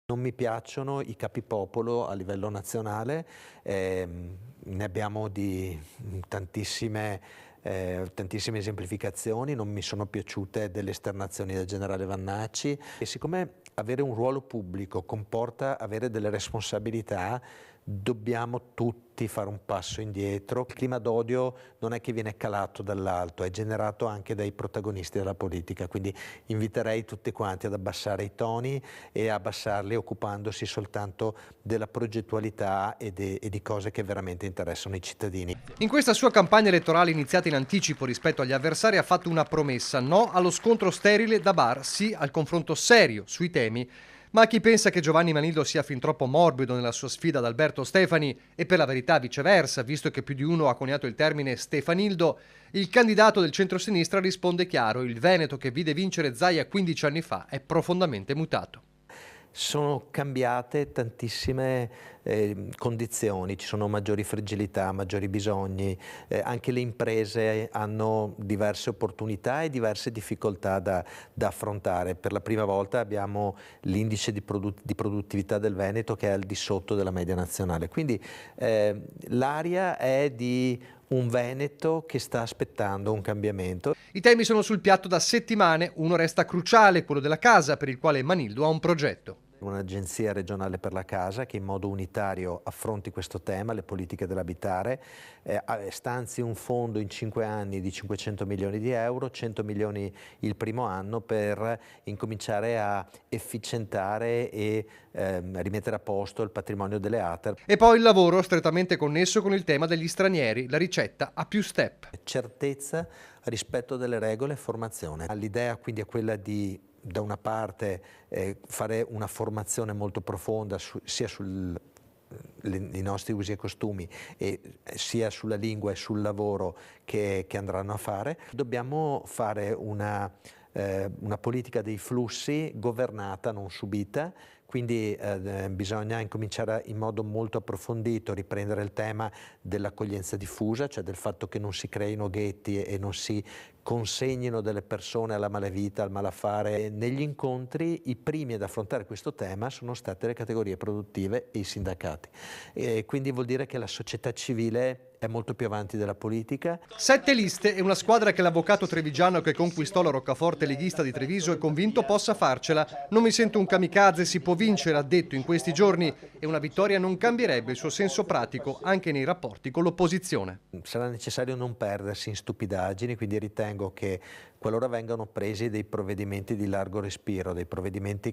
Non mi piacciono i capipopolo a livello nazionale, ne abbiamo di tantissime, tantissime esemplificazioni, non mi sono piaciute delle esternazioni del generale Vannacci e siccome avere un ruolo pubblico comporta avere delle responsabilità, dobbiamo tutti fare un passo indietro. Il clima d'odio non è che viene calato dall'alto, è generato anche dai protagonisti della politica, quindi inviterei tutti quanti ad abbassare i toni e abbassarli occupandosi soltanto della progettualità e di cose che veramente interessano i cittadini. In questa sua campagna elettorale iniziata in anticipo rispetto agli avversari ha fatto una promessa: no allo scontro sterile da bar, sì al confronto serio sui temi. Ma a chi pensa che Giovanni Manildo sia fin troppo morbido nella sua sfida ad Alberto Stefani, e per la verità viceversa, visto che più di uno ha coniato il termine Stefanildo, il candidato del centrosinistra risponde chiaro: il Veneto che vide vincere Zaia 15 anni fa è profondamente mutato. Sono cambiate tantissime condizioni, ci sono maggiori fragilità, maggiori bisogni, anche le imprese hanno diverse opportunità e diverse difficoltà da affrontare. Per la prima volta abbiamo l'indice di produttività del Veneto che è al di sotto della media nazionale, quindi l'aria è di un Veneto che sta aspettando un cambiamento. I temi sono sul piatto da settimane, uno resta cruciale, quello della casa, per il quale Manildo ha un progetto. Un'agenzia regionale per la casa che in modo unitario affronti questo tema, le politiche dell'abitare, stanzi un fondo in 5 anni di 500 milioni di euro, 100 milioni il primo anno per incominciare a efficientare e rimettere a posto il patrimonio delle ATER. E poi il lavoro strettamente connesso con il tema degli stranieri, la ricetta a più step. Certezza, rispetto delle regole, formazione. L'idea quindi è quella di da una parte fare una formazione molto profonda sia sui nostri usi e costumi e sia sulla lingua e sul lavoro che andranno a fare. Dobbiamo fare una politica dei flussi governata, non subita, quindi bisogna incominciare in modo molto approfondito a riprendere il tema dell'accoglienza diffusa, cioè del fatto che non si creino ghetti e non si consegnino delle persone alla malavita, al malaffare. Negli incontri i primi ad affrontare questo tema sono state le categorie produttive e i sindacati. Quindi vuol dire che la società civile è molto più avanti della politica. 7 liste e una squadra che l'avvocato trevigiano che conquistò la roccaforte leghista di Treviso è convinto possa farcela. Non mi sento un kamikaze, si può vincere, ha detto in questi giorni, e una vittoria non cambierebbe il suo senso pratico anche nei rapporti con l'opposizione. Sarà necessario non perdersi in stupidaggini, quindi ritengo che qualora vengano presi dei provvedimenti di largo respiro, dei provvedimenti